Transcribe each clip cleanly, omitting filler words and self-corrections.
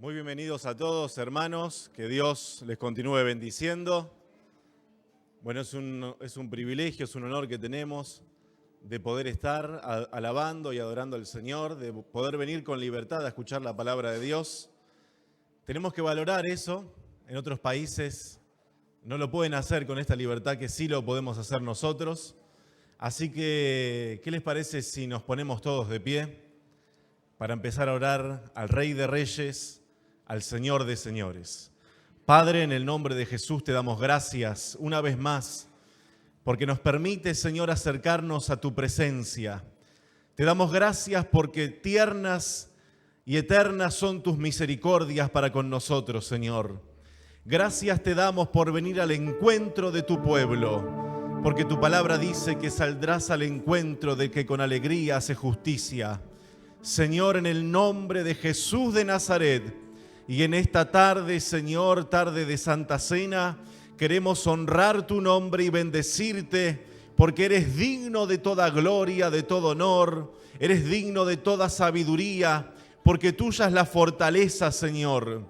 Muy bienvenidos a todos, hermanos, que Dios les continúe bendiciendo. Bueno, es un privilegio, es un honor que tenemos de poder estar alabando y adorando al Señor, de poder venir con libertad a escuchar la palabra de Dios. Tenemos que valorar eso. En otros países no lo pueden hacer con esta libertad que sí lo podemos hacer nosotros. Así que, ¿qué les parece si nos ponemos todos de pie para empezar a orar al Rey de Reyes, al Señor de Señores? Padre, en el nombre de Jesús te damos gracias una vez más porque nos permite, Señor, acercarnos a tu presencia. Te damos gracias porque tiernas y eternas son tus misericordias para con nosotros, Señor. Gracias te damos por venir al encuentro de tu pueblo, porque tu palabra dice que saldrás al encuentro de que con alegría hace justicia. Señor, en el nombre de Jesús de Nazaret, y en esta tarde, Señor, tarde de Santa Cena, queremos honrar tu nombre y bendecirte, porque eres digno de toda gloria, de todo honor, eres digno de toda sabiduría, porque tuya es la fortaleza, Señor.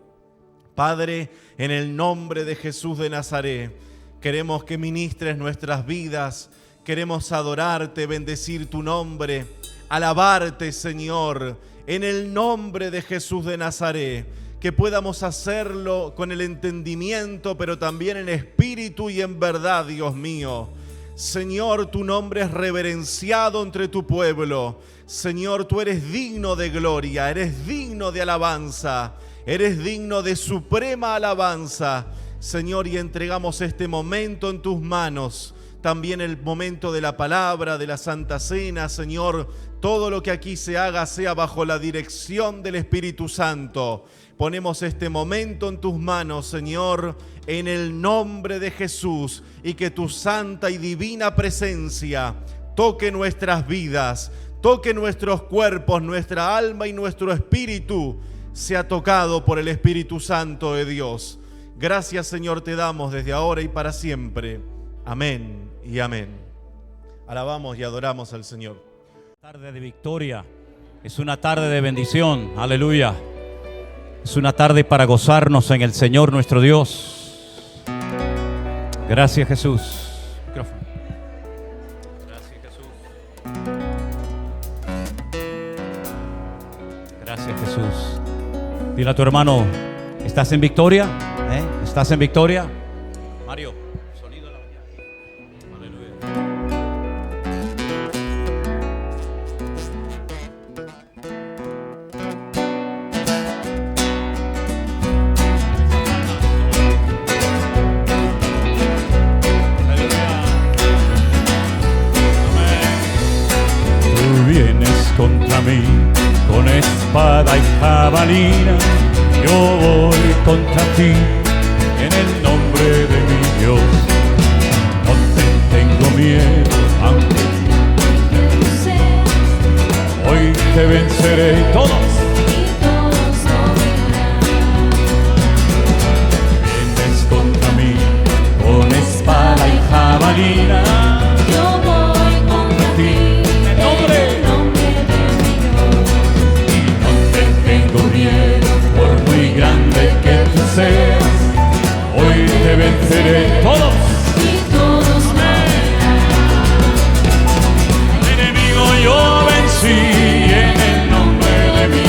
Padre, en el nombre de Jesús de Nazaret, queremos que ministres nuestras vidas, queremos adorarte, bendecir tu nombre, alabarte, Señor, en el nombre de Jesús de Nazaret, que podamos hacerlo con el entendimiento, pero también en espíritu y en verdad, Dios mío. Señor, tu nombre es reverenciado entre tu pueblo. Señor, tú eres digno de gloria, eres digno de alabanza, eres digno de suprema alabanza. Señor, y entregamos este momento en tus manos. También el momento de la palabra, de la Santa Cena, Señor, todo lo que aquí se haga sea bajo la dirección del Espíritu Santo. Ponemos este momento en tus manos, Señor, en el nombre de Jesús, y que tu santa y divina presencia toque nuestras vidas, toque nuestros cuerpos, nuestra alma y nuestro espíritu, sea tocado por el Espíritu Santo de Dios. Gracias, Señor, te damos desde ahora y para siempre. Amén y amén. Alabamos y adoramos al Señor. Tarde de victoria, es una tarde de bendición, aleluya. Es una tarde para gozarnos en el Señor nuestro Dios. Gracias, Jesús. Micrófono. Gracias, Jesús. Gracias, Jesús. Dile a tu hermano, ¿estás en victoria? ¿Estás en victoria? Mario, sonido de la mañana. Aleluya. Tú vienes contra mí con espada y jabalina, yo voy contra ti en el nombre de mi Dios. No te tengo miedo, aunque hoy te venceré y todos vienes contra mí con espada y jabalina, Yo voy contra ti en el nombre de mi Dios. y no te tengo miedo, por muy grande que tú seas, hoy te venceré todos. Y todos Al enemigo yo vencí en el nombre de mi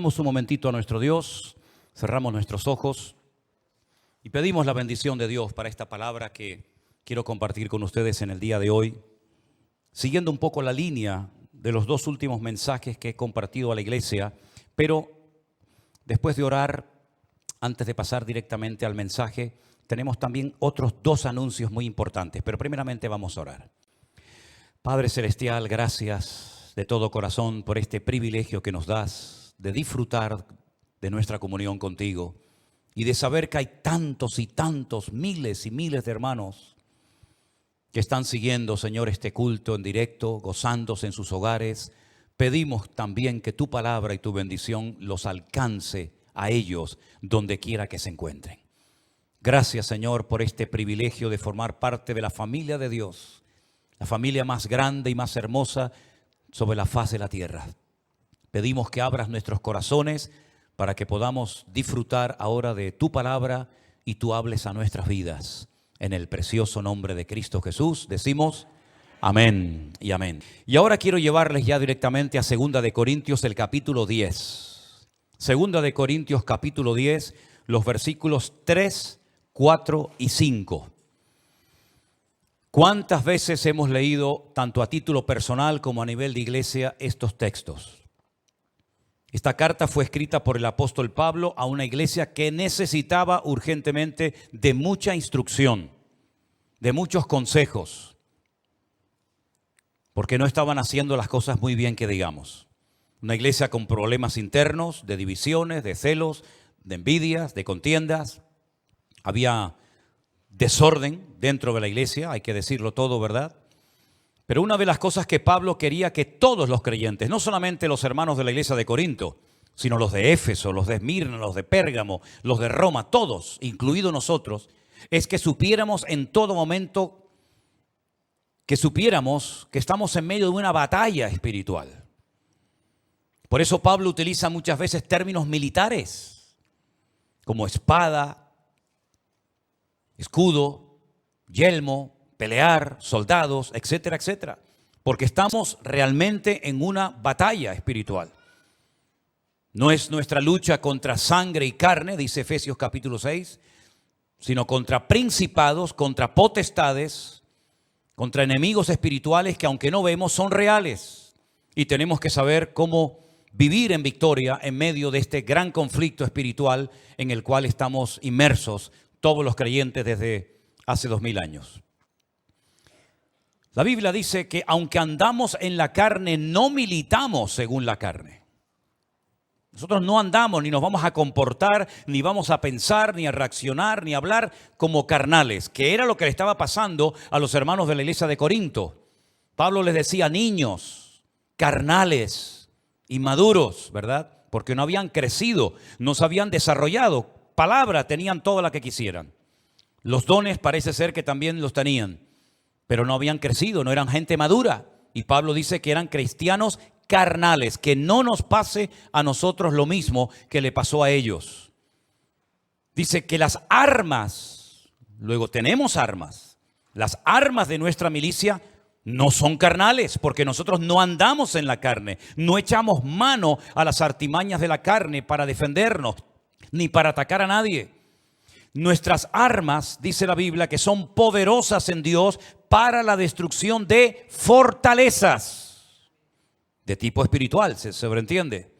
Oramos un momentito a nuestro Dios, cerramos nuestros ojos y pedimos la bendición de Dios para esta palabra que quiero compartir con ustedes en el día de hoy, siguiendo un poco la línea de los dos últimos mensajes que he compartido a la iglesia, pero después de orar, antes de pasar directamente al mensaje, tenemos también otros dos anuncios muy importantes, pero primeramente vamos a orar. Padre Celestial, gracias de todo corazón por este privilegio que nos das de disfrutar de nuestra comunión contigo y de saber que hay tantos y tantos, miles y miles de hermanos que están siguiendo, Señor, este culto en directo, gozándose en sus hogares. Pedimos también que tu palabra y tu bendición los alcance a ellos donde quiera que se encuentren. Gracias, Señor, por este privilegio de formar parte de la familia de Dios, la familia más grande y más hermosa sobre la faz de la tierra. Pedimos que abras nuestros corazones para que podamos disfrutar ahora de tu palabra y tú hables a nuestras vidas. En el precioso nombre de Cristo Jesús decimos amén y amén. Y ahora quiero llevarles ya directamente a 2 de Corintios, el capítulo 10. 2 de Corintios, capítulo 10, los versículos 3, 4 y 5. ¿Cuántas veces hemos leído, tanto a título personal como a nivel de iglesia, estos textos? Esta carta fue escrita por el apóstol Pablo a una iglesia que necesitaba urgentemente de mucha instrucción, de muchos consejos, porque no estaban haciendo las cosas muy bien, que digamos. Una iglesia con problemas internos, de divisiones, de celos, de envidias, de contiendas. Había desorden dentro de la iglesia, hay que decirlo todo, ¿verdad? Pero una de las cosas que Pablo quería que todos los creyentes, no solamente los hermanos de la iglesia de Corinto, sino los de Éfeso, los de Esmirna, los de Pérgamo, los de Roma, todos, incluidos nosotros, es que supiéramos en todo momento, que supiéramos que estamos en medio de una batalla espiritual. Por eso Pablo utiliza muchas veces términos militares, como espada, escudo, yelmo, pelear, soldados, etcétera, etcétera. Porque estamos realmente en una batalla espiritual. No es nuestra lucha contra sangre y carne, dice Efesios capítulo 6, sino contra principados, contra potestades, contra enemigos espirituales que aunque no vemos son reales. Y tenemos que saber cómo vivir en victoria en medio de este gran conflicto espiritual en el cual estamos inmersos todos los creyentes desde hace 2000 años. La Biblia dice que aunque andamos en la carne, no militamos según la carne. Nosotros no andamos, ni nos vamos a comportar, ni vamos a pensar, ni a reaccionar, ni a hablar como carnales, que era lo que le estaba pasando a los hermanos de la iglesia de Corinto. Pablo les decía niños, carnales, inmaduros, ¿verdad? Porque no habían crecido, no se habían desarrollado. Palabra tenían toda la que quisieran. Los dones parece ser que también los tenían, pero no habían crecido, no eran gente madura. Y Pablo dice que eran cristianos carnales, que no nos pase a nosotros lo mismo que le pasó a ellos. Dice que las armas, luego tenemos armas, las armas de nuestra milicia no son carnales, porque nosotros no andamos en la carne, no echamos mano a las artimañas de la carne para defendernos, ni para atacar a nadie. Nuestras armas, dice la Biblia, que son poderosas en Dios para la destrucción de fortalezas de tipo espiritual, se sobreentiende,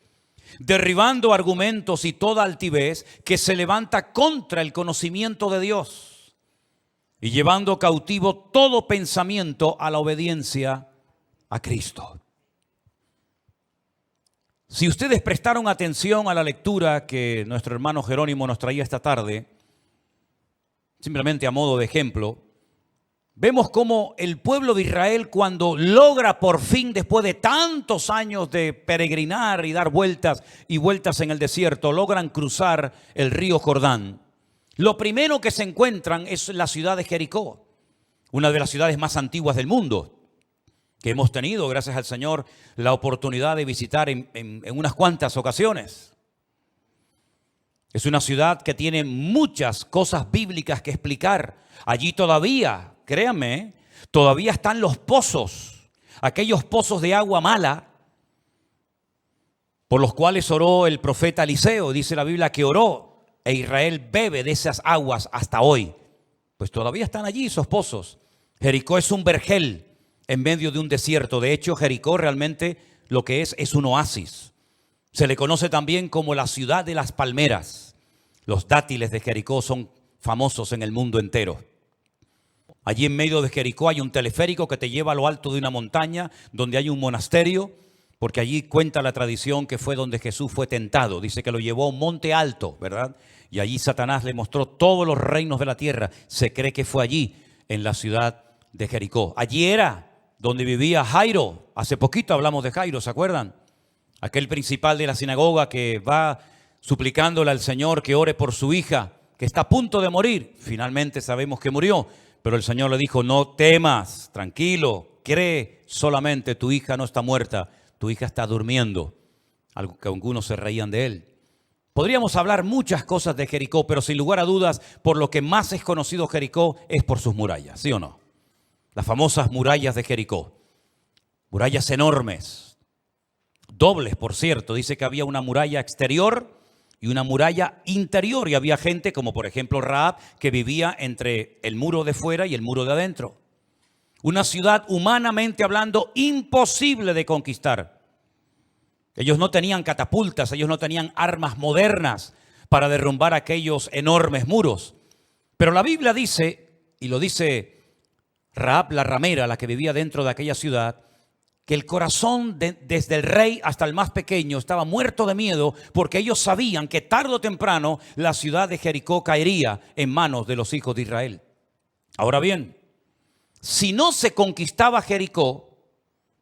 derribando argumentos y toda altivez que se levanta contra el conocimiento de Dios y llevando cautivo todo pensamiento a la obediencia a Cristo. Si ustedes prestaron atención a la lectura que nuestro hermano Jerónimo nos traía esta tarde, simplemente a modo de ejemplo, vemos cómo el pueblo de Israel, cuando logra por fin, después de tantos años de peregrinar y dar vueltas y vueltas en el desierto, logran cruzar el río Jordán. Lo primero que se encuentran es la ciudad de Jericó, una de las ciudades más antiguas del mundo, que hemos tenido, gracias al Señor, la oportunidad de visitar en unas cuantas ocasiones. Es una ciudad que tiene muchas cosas bíblicas que explicar. Allí todavía, créanme, todavía están los pozos, aquellos pozos de agua mala por los cuales oró el profeta Eliseo. Dice la Biblia que oró e Israel bebe de esas aguas hasta hoy. Pues todavía están allí esos pozos. Jericó es un vergel en medio de un desierto. De hecho, Jericó realmente lo que es un oasis. Se le conoce también como la ciudad de las palmeras. Los dátiles de Jericó son famosos en el mundo entero. Allí en medio de Jericó hay un teleférico que te lleva a lo alto de una montaña donde hay un monasterio, porque allí cuenta la tradición que fue donde Jesús fue tentado. Dice que lo llevó a un monte alto, ¿verdad? Y allí Satanás le mostró todos los reinos de la tierra. Se cree que fue allí, en la ciudad de Jericó. Allí era donde vivía Jairo. Hace poquito hablamos de Jairo, ¿se acuerdan? Aquel principal de la sinagoga que va suplicándole al Señor que ore por su hija, que está a punto de morir. Finalmente sabemos que murió, pero el Señor le dijo: no temas, tranquilo, cree solamente, tu hija no está muerta, tu hija está durmiendo. Algo que algunos se reían de él. Podríamos hablar muchas cosas de Jericó, pero sin lugar a dudas, por lo que más es conocido Jericó es por sus murallas, ¿sí o no? Las famosas murallas de Jericó. Murallas enormes, dobles, por cierto. Dice que había una muralla exterior y una muralla interior. Y había gente, como por ejemplo Rahab, que vivía entre el muro de fuera y el muro de adentro. Una ciudad, humanamente hablando, imposible de conquistar. Ellos no tenían catapultas, ellos no tenían armas modernas para derrumbar aquellos enormes muros. Pero la Biblia dice, y lo dice Rahab la ramera, la que vivía dentro de aquella ciudad, que el corazón desde el rey hasta el más pequeño estaba muerto de miedo, porque ellos sabían que tarde o temprano la ciudad de Jericó caería en manos de los hijos de Israel. Ahora bien, si no se conquistaba Jericó,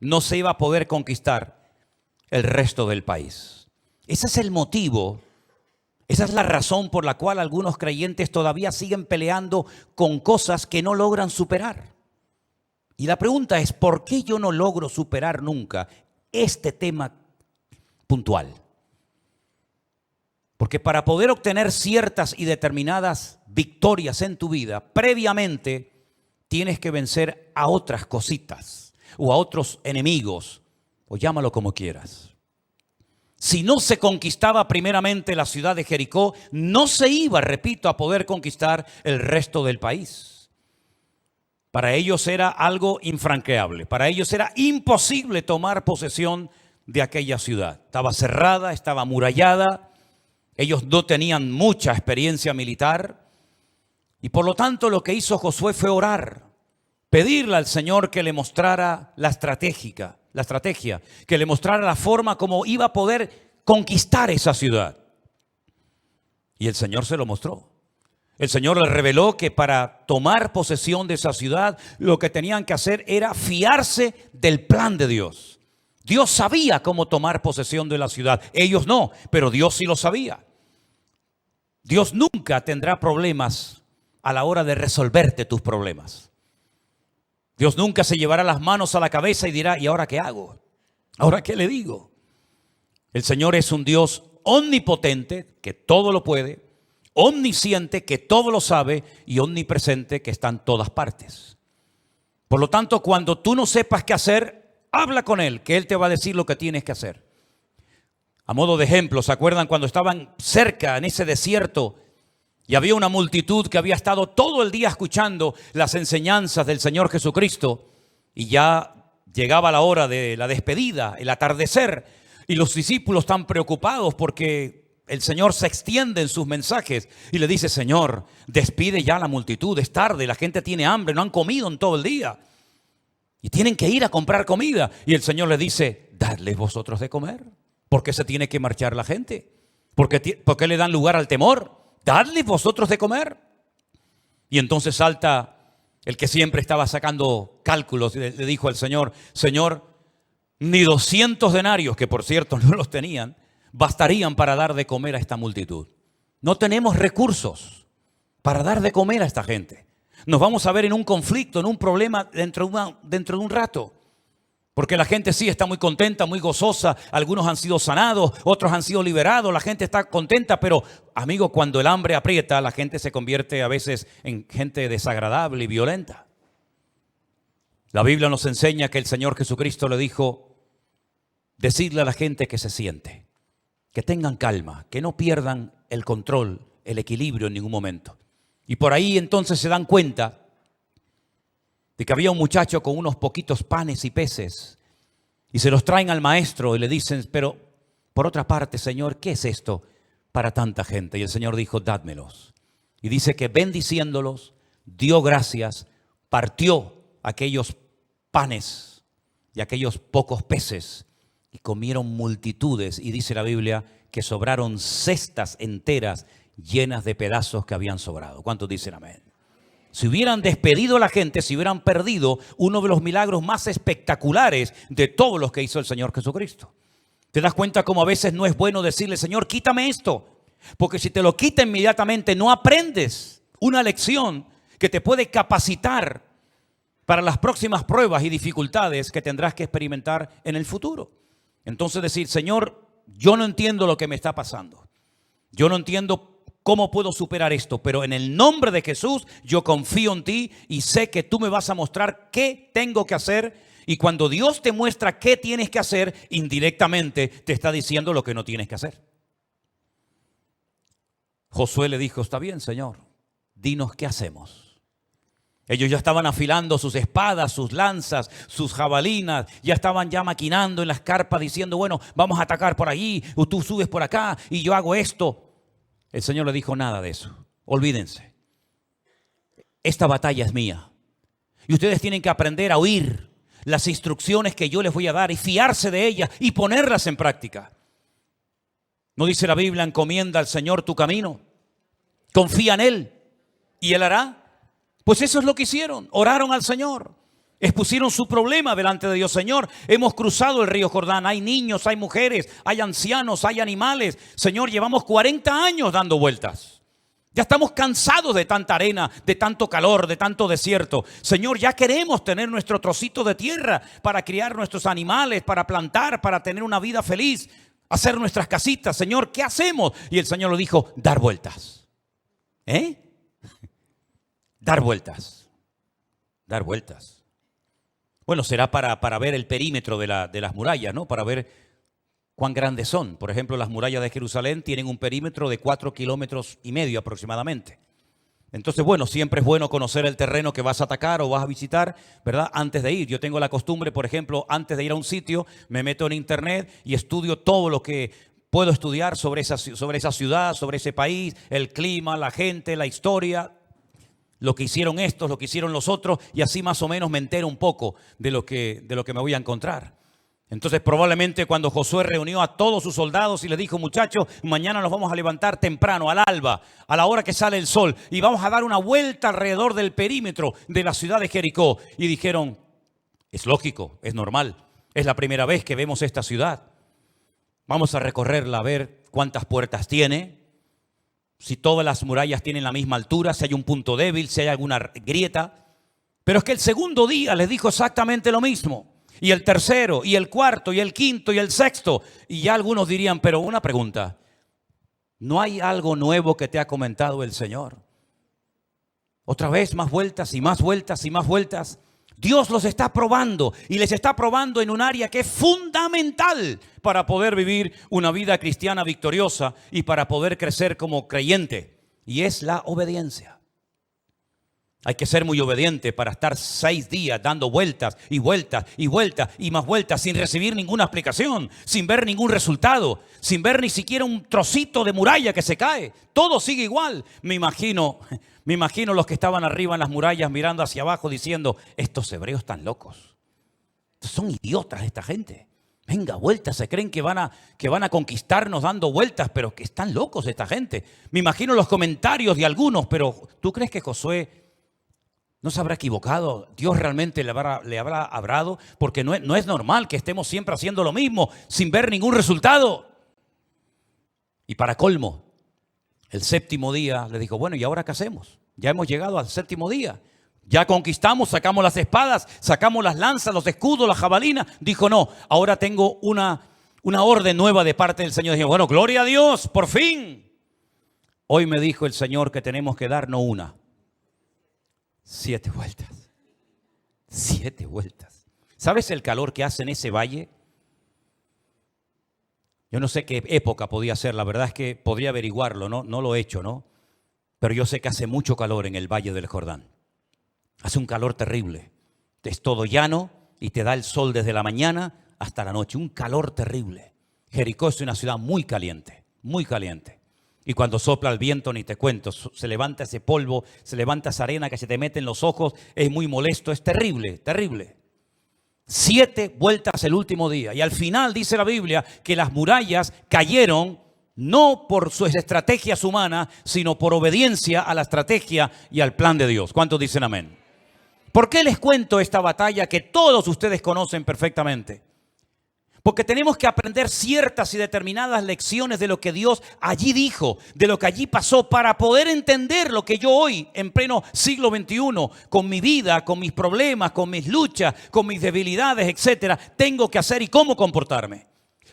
no se iba a poder conquistar el resto del país. Ese es el motivo, esa es la razón por la cual algunos creyentes todavía siguen peleando con cosas que no logran superar. Y la pregunta es, ¿por qué yo no logro superar nunca este tema puntual? Porque para poder obtener ciertas y determinadas victorias en tu vida, previamente tienes que vencer a otras cositas o a otros enemigos, o llámalo como quieras. Si no se conquistaba primeramente la ciudad de Jericó, no se iba, repito, a poder conquistar el resto del país. Para ellos era algo infranqueable. Para ellos era imposible tomar posesión de aquella ciudad. Estaba cerrada, estaba amurallada. Ellos no tenían mucha experiencia militar. Y por lo tanto lo que hizo Josué fue orar. Pedirle al Señor que le mostrara la estrategia, que le mostrara la forma como iba a poder conquistar esa ciudad. Y el Señor se lo mostró. El Señor le reveló que para tomar posesión de esa ciudad, lo que tenían que hacer era fiarse del plan de Dios. Dios sabía cómo tomar posesión de la ciudad. Ellos no, pero Dios sí lo sabía. Dios nunca tendrá problemas a la hora de resolverte tus problemas. Dios nunca se llevará las manos a la cabeza y dirá: ¿y ahora qué hago? ¿Ahora qué le digo? El Señor es un Dios omnipotente, que todo lo puede, omnisciente, que todo lo sabe, y omnipresente, que está en todas partes. Por lo tanto, cuando tú no sepas qué hacer, habla con Él, que Él te va a decir lo que tienes que hacer. A modo de ejemplo, ¿se acuerdan cuando estaban cerca en ese desierto y había una multitud que había estado todo el día escuchando las enseñanzas del Señor Jesucristo, y ya llegaba la hora de la despedida, el atardecer, y los discípulos están preocupados porque el Señor se extiende en sus mensajes y le dice: Señor, despide ya a la multitud, es tarde, la gente tiene hambre, no han comido en todo el día y tienen que ir a comprar comida. Y el Señor le dice: dadles vosotros de comer. ¿Por qué se tiene que marchar la gente? ¿Por qué le dan lugar al temor? Dadles vosotros de comer. Y entonces salta el que siempre estaba sacando cálculos y le dijo al Señor: Señor, ni 200 denarios, que por cierto no los tenían, bastarían para dar de comer a esta multitud. No tenemos recursos para dar de comer a esta gente. Nos vamos a ver en un conflicto, en un problema dentro de un rato. Porque la gente sí está muy contenta, muy gozosa. Algunos han sido sanados, otros han sido liberados. La gente está contenta, pero amigo, cuando el hambre aprieta, la gente se convierte a veces en gente desagradable y violenta. La Biblia nos enseña que el Señor Jesucristo le dijo: decidle a la gente que se siente. que tengan calma, que no pierdan el control, el equilibrio en ningún momento. Y por ahí entonces se dan cuenta de que había un muchacho con unos poquitos panes y peces y se los traen al maestro y le dicen, pero por otra parte, Señor, ¿qué es esto para tanta gente? Y el Señor dijo, dádmelos. Y dice que bendiciéndolos, dio gracias, partió aquellos panes y aquellos pocos peces y comieron multitudes. Y dice la Biblia que sobraron cestas enteras llenas de pedazos que habían sobrado. ¿Cuántos dicen amén? Si hubieran despedido a la gente, si hubieran perdido uno de los milagros más espectaculares de todos los que hizo el Señor Jesucristo. ¿Te das cuenta cómo a veces no es bueno decirle, Señor, quítame esto? Porque si te lo quita inmediatamente, no aprendes una lección que te puede capacitar para las próximas pruebas y dificultades que tendrás que experimentar en el futuro. Entonces decir, Señor, yo no entiendo lo que me está pasando. Yo no entiendo cómo puedo superar esto, pero en el nombre de Jesús yo confío en ti y sé que tú me vas a mostrar qué tengo que hacer. Y cuando Dios te muestra qué tienes que hacer, indirectamente te está diciendo lo que no tienes que hacer. Josué le dijo, está bien, Señor, dinos qué hacemos. Ellos ya estaban afilando sus espadas, sus lanzas, sus jabalinas, ya estaban ya maquinando en las carpas diciendo, bueno, vamos a atacar por allí, o tú subes por acá y yo hago esto. El Señor le dijo, nada de eso, olvídense. Esta batalla es mía y ustedes tienen que aprender a oír las instrucciones que yo les voy a dar y fiarse de ellas y ponerlas en práctica. ¿No dice la Biblia, encomienda al Señor tu camino? Confía en Él y Él hará. Pues eso es lo que hicieron, oraron al Señor, expusieron su problema delante de Dios. Señor, hemos cruzado el río Jordán, hay niños, hay mujeres, hay ancianos, hay animales. Señor, llevamos 40 años dando vueltas. Ya estamos cansados de tanta arena, de tanto calor, de tanto desierto. Señor, ya queremos tener nuestro trocito de tierra para criar nuestros animales, para plantar, para tener una vida feliz, hacer nuestras casitas. Señor, ¿qué hacemos? Y el Señor le dijo, dar vueltas. Dar vueltas. Dar vueltas. Bueno, será para ver el perímetro de las murallas, ¿no? Para ver cuán grandes son. Por ejemplo, las murallas de Jerusalén tienen un perímetro de 4,5 kilómetros aproximadamente. Entonces, bueno, siempre es bueno conocer el terreno que vas a atacar o vas a visitar, ¿verdad? Antes de ir. Yo tengo la costumbre, por ejemplo, antes de ir a un sitio, me meto en internet y estudio todo lo que puedo estudiar sobre esa ciudad, sobre ese país, el clima, la gente, la historia, lo que hicieron estos, lo que hicieron los otros, y así más o menos me entero un poco de lo que me voy a encontrar. Entonces probablemente cuando Josué reunió a todos sus soldados y les dijo, muchachos, mañana nos vamos a levantar temprano, al alba, a la hora que sale el sol, y vamos a dar una vuelta alrededor del perímetro de la ciudad de Jericó. Y dijeron, es lógico, es normal, es la primera vez que vemos esta ciudad. Vamos a recorrerla a ver cuántas puertas tiene, si todas las murallas tienen la misma altura, si hay un punto débil, si hay alguna grieta. Pero es que el segundo día les dijo exactamente lo mismo. Y el tercero, y el cuarto, y el quinto, y el sexto. Y ya algunos dirían, pero una pregunta, ¿no hay algo nuevo que te ha comentado el Señor? Otra vez más vueltas y más vueltas y más vueltas. Dios los está probando y les está probando en un área que es fundamental para poder vivir una vida cristiana victoriosa y para poder crecer como creyente. Y es la obediencia. Hay que ser muy obediente para estar 6 días dando vueltas y vueltas y vueltas y más vueltas sin recibir ninguna explicación, sin ver ningún resultado, sin ver ni siquiera un trocito de muralla que se cae. Todo sigue igual. Me imagino los que estaban arriba en las murallas mirando hacia abajo diciendo, estos hebreos están locos. Son idiotas esta gente. Venga, vueltas, se creen que van a conquistarnos dando vueltas, pero que están locos esta gente. Me imagino los comentarios de algunos, pero ¿tú crees que Josué no se habrá equivocado? Dios realmente le habrá hablado, porque no es normal que estemos siempre haciendo lo mismo sin ver ningún resultado. Y para colmo, el séptimo día le dijo, bueno, ¿y ahora qué hacemos? Ya hemos llegado al séptimo día. Ya conquistamos, sacamos las espadas, sacamos las lanzas, los escudos, la jabalina. Dijo, no, ahora tengo una orden nueva de parte del Señor. Dije, bueno, gloria a Dios, por fin. Hoy me dijo el Señor que tenemos que dar no una, 7 vueltas. 7 vueltas. ¿Sabes el calor que hace en ese valle? Yo no sé qué época podía ser, la verdad es que podría averiguarlo, ¿no? No lo he hecho, ¿no? Pero yo sé que hace mucho calor en el Valle del Jordán. Hace un calor terrible. Es todo llano y te da el sol desde la mañana hasta la noche. Un calor terrible. Jericó es una ciudad muy caliente, muy caliente. Y cuando sopla el viento, ni te cuento, se levanta ese polvo, se levanta esa arena que se te mete en los ojos, es muy molesto, es terrible, terrible. 7 vueltas el último día. Y al final dice la Biblia que las murallas cayeron no por sus estrategias humanas, sino por obediencia a la estrategia y al plan de Dios. ¿Cuántos dicen amén? ¿Por qué les cuento esta batalla que todos ustedes conocen perfectamente? Porque tenemos que aprender ciertas y determinadas lecciones de lo que Dios allí dijo, de lo que allí pasó, para poder entender lo que yo hoy, en pleno siglo XXI, con mi vida, con mis problemas, con mis luchas, con mis debilidades, etcétera, tengo que hacer y cómo comportarme.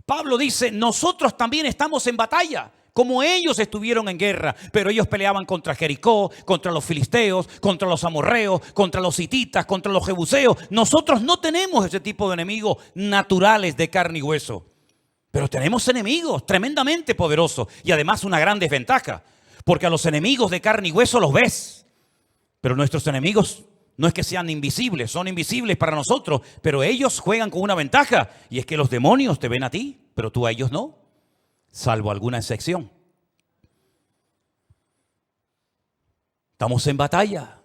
Pablo dice, nosotros también estamos en batalla, como ellos estuvieron en guerra, pero ellos peleaban contra Jericó, contra los filisteos, contra los amorreos, contra los hititas, contra los jebuseos. Nosotros no tenemos ese tipo de enemigos naturales de carne y hueso, pero tenemos enemigos tremendamente poderosos y además una gran desventaja, porque a los enemigos de carne y hueso los ves, pero nuestros enemigos no es que sean invisibles, son invisibles para nosotros, pero ellos juegan con una ventaja y es que los demonios te ven a ti, pero tú a ellos no. Salvo alguna excepción. Estamos en batalla.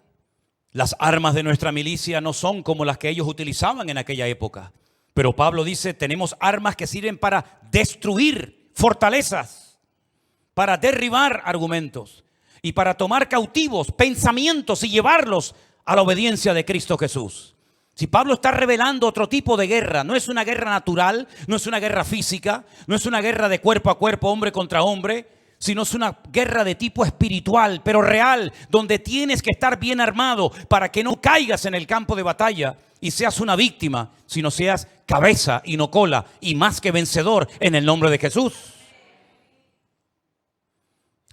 Las armas de nuestra milicia no son como las que ellos utilizaban en aquella época. Pero Pablo dice, tenemos armas que sirven para destruir fortalezas, para derribar argumentos y para tomar cautivos pensamientos y llevarlos a la obediencia de Cristo Jesús. Si Pablo está revelando otro tipo de guerra, no es una guerra natural, no es una guerra física, no es una guerra de cuerpo a cuerpo, hombre contra hombre, sino es una guerra de tipo espiritual, pero real, donde tienes que estar bien armado para que no caigas en el campo de batalla y seas una víctima, sino seas cabeza y no cola y más que vencedor en el nombre de Jesús.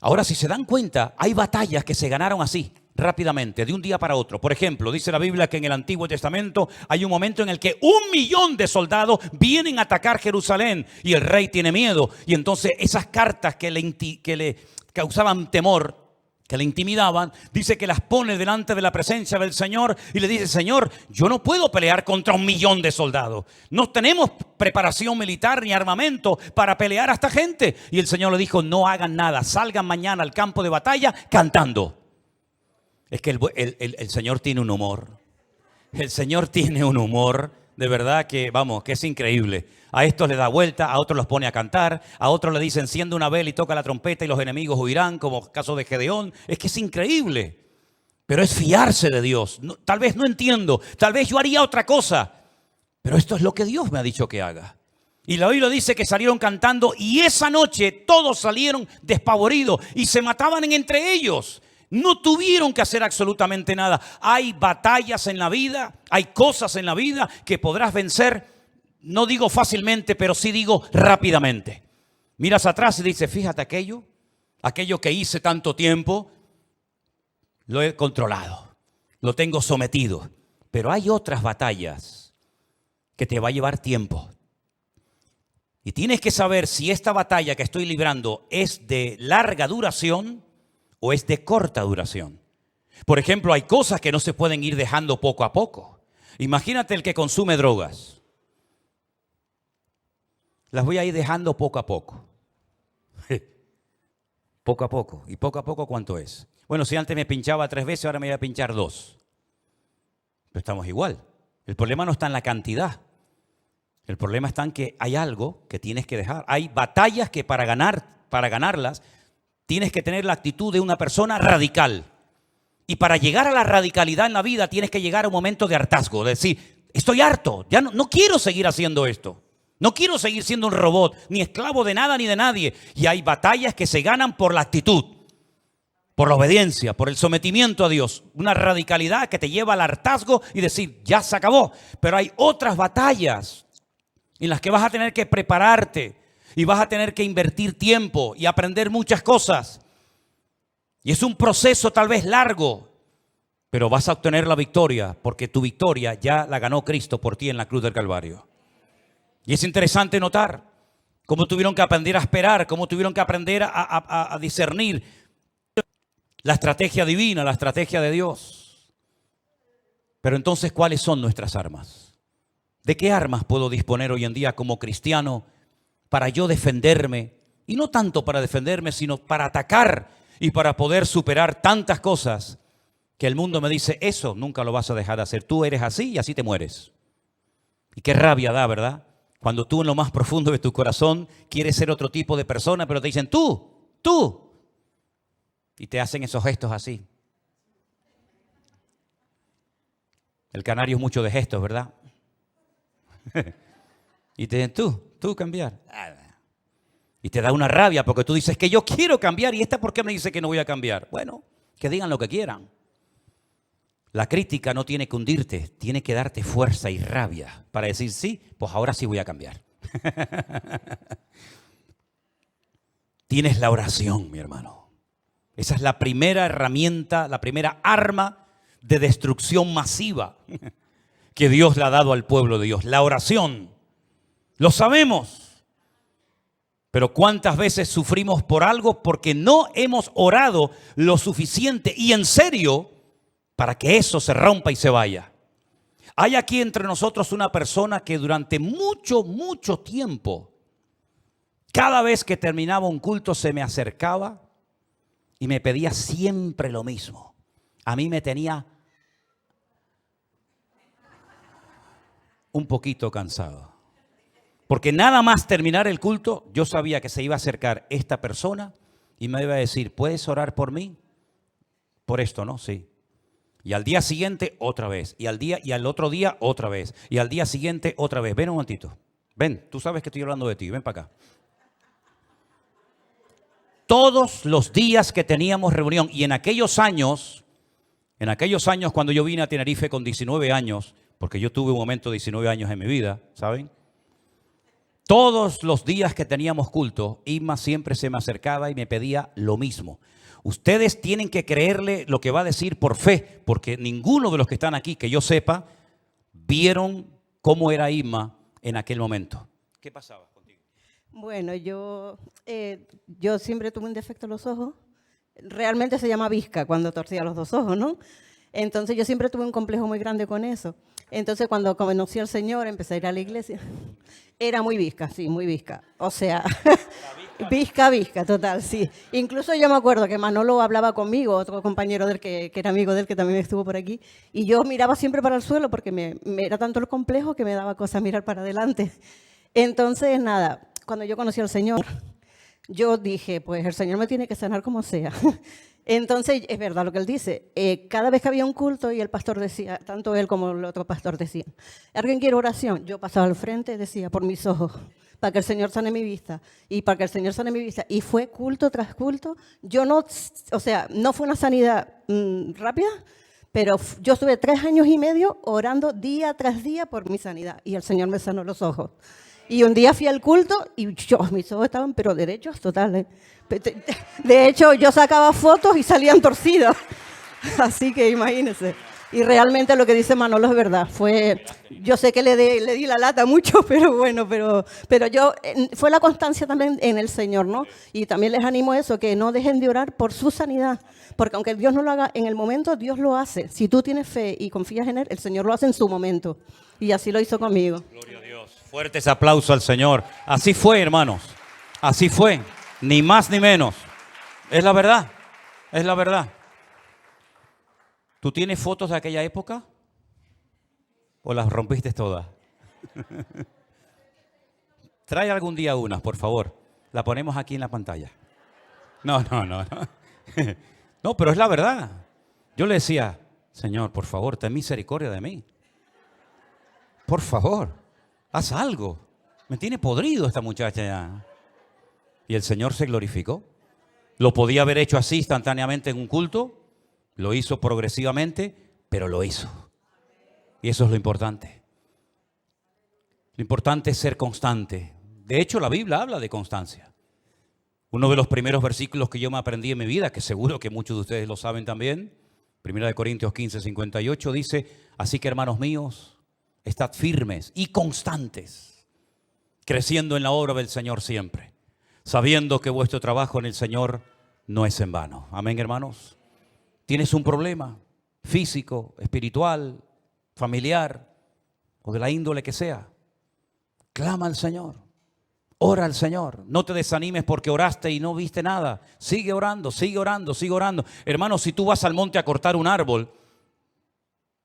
Ahora, si se dan cuenta, hay batallas que se ganaron así, rápidamente, de un día para otro. Por ejemplo, dice la Biblia que en el Antiguo Testamento hay un momento en el que 1.000.000 de soldados vienen a atacar Jerusalén y el rey tiene miedo. Y entonces esas cartas que le causaban temor, que le intimidaban, dice que las pone delante de la presencia del Señor y le dice, Señor, yo no puedo pelear contra 1.000.000 de soldados. No tenemos preparación militar ni armamento para pelear a esta gente. Y el Señor le dijo, no hagan nada, salgan mañana al campo de batalla cantando. Es que el Señor tiene un humor. El Señor tiene un humor, de verdad que, vamos, que es increíble. A estos le da vuelta, a otros los pone a cantar, a otros le dice enciende una vela y toca la trompeta y los enemigos huirán, como caso de Gedeón. Es que es increíble, pero es fiarse de Dios. No, tal vez no entiendo, tal vez yo haría otra cosa, pero esto es lo que Dios me ha dicho que haga. Y la Biblia dice que salieron cantando y esa noche todos salieron despavoridos y se mataban entre ellos. No tuvieron que hacer absolutamente nada. Hay batallas en la vida, hay cosas en la vida que podrás vencer, no digo fácilmente, pero sí digo rápidamente. Miras atrás y dices, fíjate aquello que hice tanto tiempo, lo he controlado, lo tengo sometido. Pero hay otras batallas que te va a llevar tiempo. Y tienes que saber si esta batalla que estoy librando es de larga duración o es de corta duración. Por ejemplo, hay cosas que no se pueden ir dejando poco a poco. Imagínate el que consume drogas. Las voy a ir dejando poco a poco. Poco a poco. ¿Y poco a poco cuánto es? Bueno, si antes me pinchaba 3 veces, ahora me voy a pinchar 2. Pero estamos igual. El problema no está en la cantidad. El problema está en que hay algo que tienes que dejar. Hay batallas que para ganarlas, tienes que tener la actitud de una persona radical. Y para llegar a la radicalidad en la vida tienes que llegar a un momento de hartazgo. De decir, estoy harto, ya no quiero seguir haciendo esto. No quiero seguir siendo un robot, ni esclavo de nada ni de nadie. Y hay batallas que se ganan por la actitud, por la obediencia, por el sometimiento a Dios. Una radicalidad que te lleva al hartazgo y decir, ya se acabó. Pero hay otras batallas en las que vas a tener que prepararte. Y vas a tener que invertir tiempo y aprender muchas cosas. Y es un proceso tal vez largo, pero vas a obtener la victoria porque tu victoria ya la ganó Cristo por ti en la cruz del Calvario. Y es interesante notar cómo tuvieron que aprender a esperar, cómo tuvieron que aprender a discernir la estrategia divina, la estrategia de Dios. Pero entonces, ¿cuáles son nuestras armas? ¿De qué armas puedo disponer hoy en día como cristiano para yo defenderme? Y no tanto para defenderme, sino para atacar y para poder superar tantas cosas que el mundo me dice, eso nunca lo vas a dejar de hacer. Tú eres así y así te mueres. Y qué rabia da, ¿verdad? Cuando tú en lo más profundo de tu corazón quieres ser otro tipo de persona, pero te dicen tú. Y te hacen esos gestos así. El canario es mucho de gestos, ¿verdad? Y te dicen, tú cambiar. Y te da una rabia porque tú dices que yo quiero cambiar y esta ¿por qué me dice que no voy a cambiar? Bueno, que digan lo que quieran. La crítica no tiene que hundirte, tiene que darte fuerza y rabia para decir, sí, pues ahora sí voy a cambiar. Tienes la oración, mi hermano. Esa es la primera herramienta, la primera arma de destrucción masiva que Dios le ha dado al pueblo de Dios. La oración. Lo sabemos. Pero ¿cuántas veces sufrimos por algo porque no hemos orado lo suficiente y en serio para que eso se rompa y se vaya? Hay aquí entre nosotros una persona que durante mucho tiempo, cada vez que terminaba un culto se me acercaba y me pedía siempre lo mismo. A mí me tenía un poquito cansado. Porque nada más terminar el culto, yo sabía que se iba a acercar esta persona y me iba a decir, ¿puedes orar por mí? Por esto, ¿no? Sí. Y al día siguiente, otra vez. Y al otro día, otra vez. Y al día siguiente, otra vez. Ven un momentito. Ven, tú sabes que estoy hablando de ti. Ven para acá. Todos los días que teníamos reunión, y en aquellos años cuando yo vine a Tenerife con 19 años, porque yo tuve un momento de 19 años en mi vida, ¿saben? Todos los días que teníamos culto, Isma siempre se me acercaba y me pedía lo mismo. Ustedes tienen que creerle lo que va a decir por fe, porque ninguno de los que están aquí, que yo sepa, vieron cómo era Isma en aquel momento. ¿Qué pasaba contigo? Bueno, yo siempre tuve un defecto en los ojos. Realmente se llama visca cuando torcía los dos ojos, ¿no? Entonces yo siempre tuve un complejo muy grande con eso. Entonces cuando conocí al Señor, empecé a ir a la iglesia. Era muy visca, sí, muy visca. O sea, visca, total, sí. Incluso yo me acuerdo que Manolo hablaba conmigo, otro compañero del que era amigo de él, que también estuvo por aquí, y yo miraba siempre para el suelo porque me era tanto el complejo que me daba cosa mirar para adelante. Entonces, nada, cuando yo conocí al Señor, yo dije, pues el Señor me tiene que sanar como sea. Entonces, es verdad lo que él dice. Cada vez que había un culto y el pastor decía, tanto él como el otro pastor decían, ¿alguien quiere oración? Yo pasaba al frente y decía, por mis ojos, para que el Señor sane mi vista. Y para que el Señor sane mi vista. Y fue culto tras culto. Yo no, o sea, no fue una sanidad rápida, pero yo estuve 3 años y medio orando día tras día por mi sanidad. Y el Señor me sanó los ojos. Y un día fui al culto y mis ojos estaban pero derechos totales. De hecho, yo sacaba fotos y salían torcidos. Así que imagínense. Y realmente lo que dice Manolo es verdad. Yo sé que le di la lata mucho, pero bueno, pero fue la constancia también en el Señor, ¿no? Y también les animo a eso, que no dejen de orar por su sanidad. Porque aunque Dios no lo haga en el momento, Dios lo hace. Si tú tienes fe y confías en Él, el Señor lo hace en su momento. Y así lo hizo conmigo. Gloria a Dios. Fuertes aplausos al Señor. Así fue, hermanos. Así fue. Ni más ni menos. Es la verdad. Es la verdad. ¿Tú tienes fotos de aquella época? ¿O las rompiste todas? Trae algún día unas, por favor. La ponemos aquí en la pantalla. No. No, pero es la verdad. Yo le decía, Señor, por favor, ten misericordia de mí. Por favor, haz algo. Me tiene podrido esta muchacha ya. Y el Señor se glorificó. Lo podía haber hecho así instantáneamente en un culto. Lo hizo progresivamente, pero lo hizo. Y eso es lo importante. Lo importante es ser constante. De hecho, la Biblia habla de constancia. Uno de los primeros versículos que yo me aprendí en mi vida, que seguro que muchos de ustedes lo saben también, 1 Corintios 15, 58, dice, así que hermanos míos, estad firmes y constantes, creciendo en la obra del Señor siempre, sabiendo que vuestro trabajo en el Señor no es en vano. Amén, hermanos. ¿Tienes un problema físico, espiritual, familiar o de la índole que sea? Clama al Señor, ora al Señor. No te desanimes porque oraste y no viste nada. Sigue orando, sigue orando, sigue orando. Hermano, si tú vas al monte a cortar un árbol,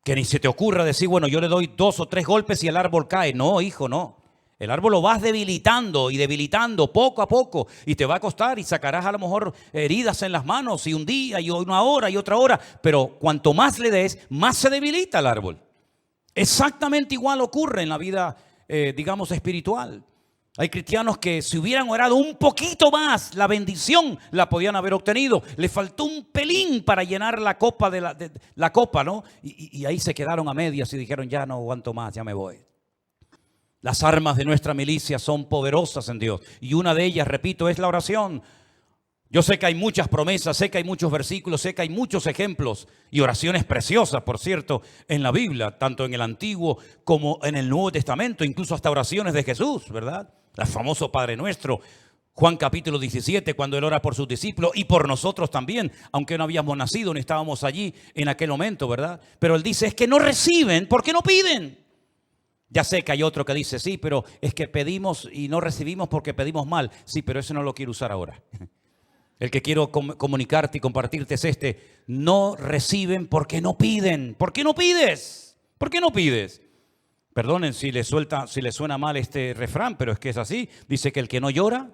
que ni se te ocurra decir, bueno, yo le doy 2 o 3 golpes y el árbol cae. No, hijo, no. El árbol lo vas debilitando y debilitando poco a poco y te va a costar y sacarás a lo mejor heridas en las manos y un día y una hora y otra hora. Pero cuanto más le des, más se debilita el árbol. Exactamente igual ocurre en la vida, digamos, espiritual. Hay cristianos que si hubieran orado un poquito más, la bendición la podían haber obtenido. Le faltó un pelín para llenar la copa, la copa, ¿no? Y ahí se quedaron a medias y dijeron, ya no aguanto más, ya me voy. Las armas de nuestra milicia son poderosas en Dios. Y una de ellas, repito, es la oración. Yo sé que hay muchas promesas, sé que hay muchos versículos, sé que hay muchos ejemplos y oraciones preciosas, por cierto, en la Biblia, tanto en el Antiguo como en el Nuevo Testamento, incluso hasta oraciones de Jesús, ¿verdad? El famoso Padre Nuestro, Juan capítulo 17, cuando Él ora por sus discípulos y por nosotros también, aunque no habíamos nacido ni estábamos allí en aquel momento, ¿verdad? Pero Él dice, es que no reciben porque no piden. Ya sé que hay otro que dice, sí, pero es que pedimos y no recibimos porque pedimos mal. Sí, pero eso no lo quiero usar ahora. El que quiero comunicarte y compartirte es este. No reciben porque no piden. ¿Por qué no pides? ¿Por qué no pides? Perdonen si les suena mal este refrán, pero es que es así. Dice que el que no llora,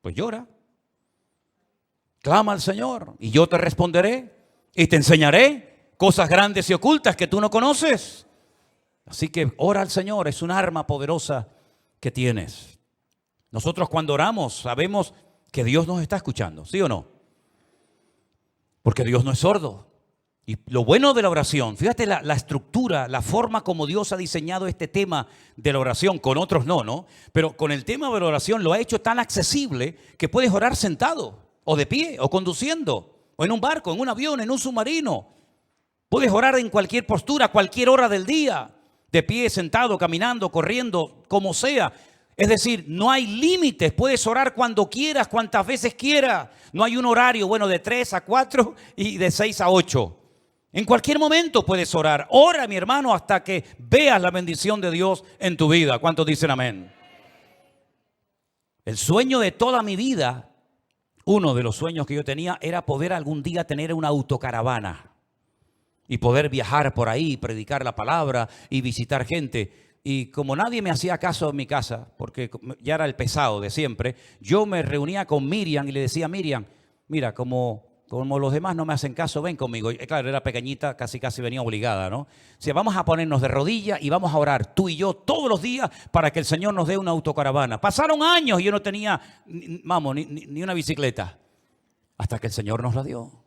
pues llora. Clama al Señor y yo te responderé y te enseñaré cosas grandes y ocultas que tú no conoces. Así que ora al Señor, es un arma poderosa que tienes. Nosotros cuando oramos sabemos que Dios nos está escuchando, ¿sí o no? Porque Dios no es sordo. Y lo bueno de la oración, fíjate la estructura, la forma como Dios ha diseñado este tema de la oración, con otros no, pero con el tema de la oración lo ha hecho tan accesible que puedes orar sentado, o de pie, o conduciendo, o en un barco, en un avión, en un submarino. Puedes orar en cualquier postura, cualquier hora del día, de pie, sentado, caminando, corriendo, como sea. Es decir, no hay límites, puedes orar cuando quieras, cuantas veces quieras. No hay un horario, bueno, de 3 a 4 y de 6 a 8. En cualquier momento puedes orar. Ora, mi hermano, hasta que veas la bendición de Dios en tu vida. ¿Cuántos dicen amén? El sueño de toda mi vida, uno de los sueños que yo tenía, era poder algún día tener una autocaravana y poder viajar por ahí, predicar la palabra y visitar gente. Y como nadie me hacía caso en mi casa, porque ya era el pesado de siempre, yo me reunía con Miriam y le decía, Miriam, mira, como los demás no me hacen caso, ven conmigo. Y claro, era pequeñita, casi venía obligada, ¿no? O sea, vamos a ponernos de rodillas y vamos a orar, tú y yo, todos los días, para que el Señor nos dé una autocaravana. Pasaron años y yo no tenía, ni una bicicleta, hasta que el Señor nos la dio.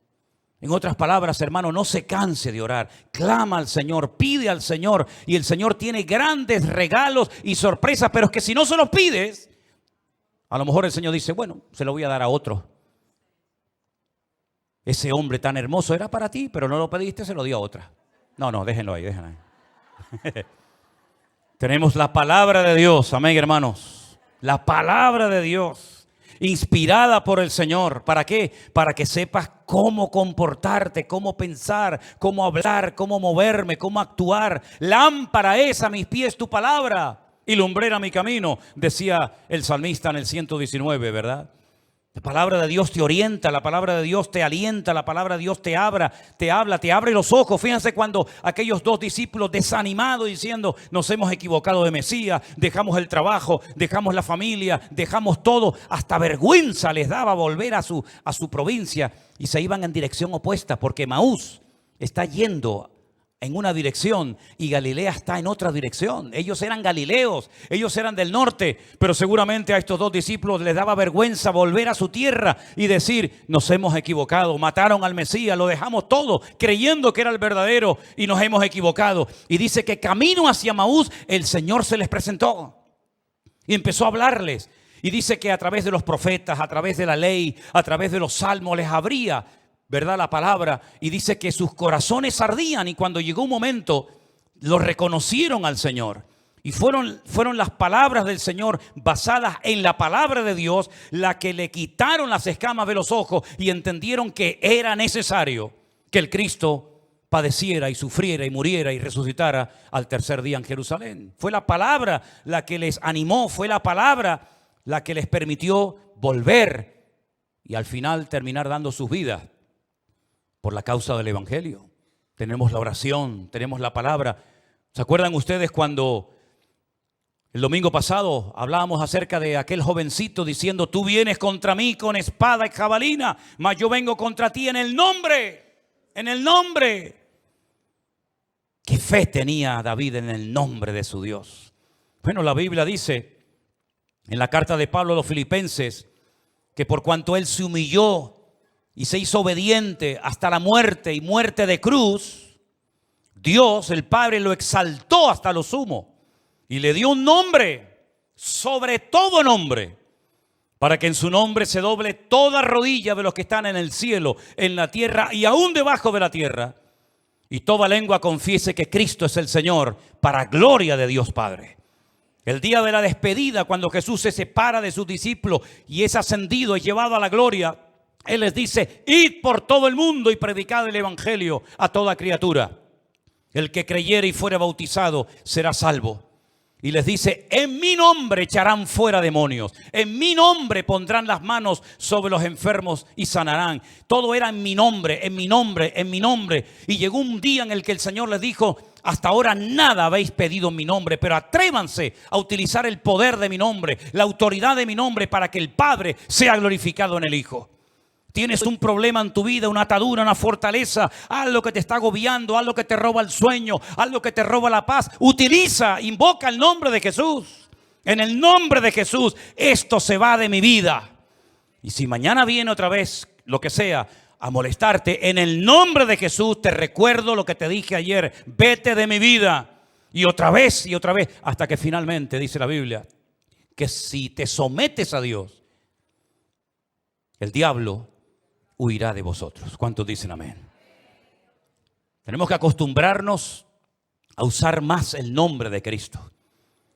En otras palabras, hermano, no se canse de orar. Clama al Señor, pide al Señor. Y el Señor tiene grandes regalos y sorpresas, pero es que si no se los pides, a lo mejor el Señor dice, bueno, se lo voy a dar a otro. Ese hombre tan hermoso era para ti, pero no lo pediste, se lo dio a otra. No, déjenlo ahí. Tenemos la palabra de Dios, amén, hermanos. La palabra de Dios, inspirada por el Señor. ¿Para qué? Para que sepas cómo comportarte, cómo pensar, cómo hablar, cómo moverme, cómo actuar. Lámpara es a mis pies tu palabra y lumbrera mi camino, decía el salmista en el 119, ¿verdad? La palabra de Dios te orienta, la palabra de Dios te alienta, la palabra de Dios te habla, te abre los ojos. Fíjense cuando aquellos 2 discípulos desanimados diciendo, nos hemos equivocado de Mesías, dejamos el trabajo, dejamos la familia, dejamos todo, hasta vergüenza les daba volver a su provincia y se iban en dirección opuesta porque Emaús está yendo en una dirección y Galilea está en otra dirección. Ellos eran galileos, ellos eran del norte, pero seguramente a estos 2 discípulos les daba vergüenza volver a su tierra y decir, nos hemos equivocado, mataron al Mesías, lo dejamos todo creyendo que era el verdadero y nos hemos equivocado. Y dice que camino hacia Emaús el Señor se les presentó y empezó a hablarles. Y dice que a través de los profetas, a través de la ley, a través de los salmos les abría, ¿verdad?, la palabra, y dice que sus corazones ardían y cuando llegó un momento lo reconocieron al Señor Y fueron las palabras del Señor basadas en la palabra de Dios la que le quitaron las escamas de los ojos y entendieron que era necesario que el Cristo padeciera y sufriera y muriera y resucitara al tercer día en Jerusalén. Fue la palabra la que les animó, fue la palabra la que les permitió volver y al final terminar dando sus vidas por la causa del Evangelio. Tenemos la oración, tenemos la palabra. ¿Se acuerdan ustedes cuando el domingo pasado hablábamos acerca de aquel jovencito diciendo: tú vienes contra mí con espada y jabalina, mas yo vengo contra ti en el nombre, en el nombre? ¿Qué fe tenía David en el nombre de su Dios? Bueno, la Biblia dice en la carta de Pablo a los Filipenses que por cuanto él se humilló y se hizo obediente hasta la muerte y muerte de cruz, Dios, el Padre, lo exaltó hasta lo sumo y le dio un nombre sobre todo nombre, para que en su nombre se doble toda rodilla de los que están en el cielo, en la tierra y aún debajo de la tierra, y toda lengua confiese que Cristo es el Señor, para gloria de Dios Padre. El día de la despedida, cuando Jesús se separa de sus discípulos y es ascendido y llevado a la gloria, Él les dice: id por todo el mundo y predicad el evangelio a toda criatura. El que creyere y fuere bautizado será salvo. Y les dice: en mi nombre echarán fuera demonios, en mi nombre pondrán las manos sobre los enfermos y sanarán. Todo era en mi nombre, en mi nombre, en mi nombre. Y llegó un día en el que el Señor les dijo: hasta ahora nada habéis pedido en mi nombre, pero atrévanse a utilizar el poder de mi nombre, la autoridad de mi nombre, para que el Padre sea glorificado en el Hijo. Tienes un problema en tu vida, una atadura, una fortaleza, algo que te está agobiando, algo que te roba el sueño, algo que te roba la paz. Utiliza, invoca el nombre de Jesús. En el nombre de Jesús, esto se va de mi vida. Y si mañana viene otra vez, lo que sea, a molestarte, en el nombre de Jesús te recuerdo lo que te dije ayer: vete de mi vida. Y otra vez, hasta que finalmente, dice la Biblia, que si te sometes a Dios, el diablo huirá de vosotros. ¿Cuántos dicen amén? Tenemos que acostumbrarnos a usar más el nombre de Cristo.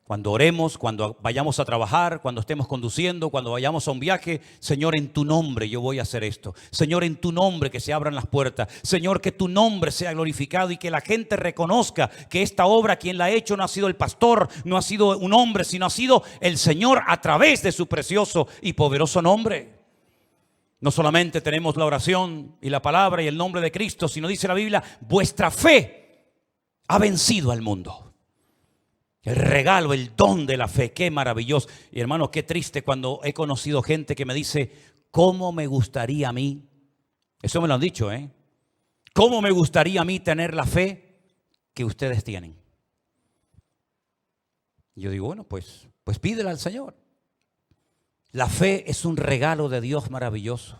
Cuando oremos, cuando vayamos a trabajar, cuando estemos conduciendo, cuando vayamos a un viaje: Señor, en tu nombre yo voy a hacer esto. Señor, en tu nombre que se abran las puertas. Señor, que tu nombre sea glorificado y que la gente reconozca que esta obra, quien la ha hecho, no ha sido el pastor, no ha sido un hombre, sino ha sido el Señor a través de su precioso y poderoso nombre. No solamente tenemos la oración y la palabra y el nombre de Cristo, sino dice la Biblia: vuestra fe ha vencido al mundo. El regalo, el don de la fe, qué maravilloso. Y hermano, qué triste cuando he conocido gente que me dice: ¿cómo me gustaría a mí? Eso me lo han dicho, ¿eh? ¿Cómo me gustaría a mí tener la fe que ustedes tienen? Y yo digo: bueno, pues pídela al Señor. La fe es un regalo de Dios maravilloso.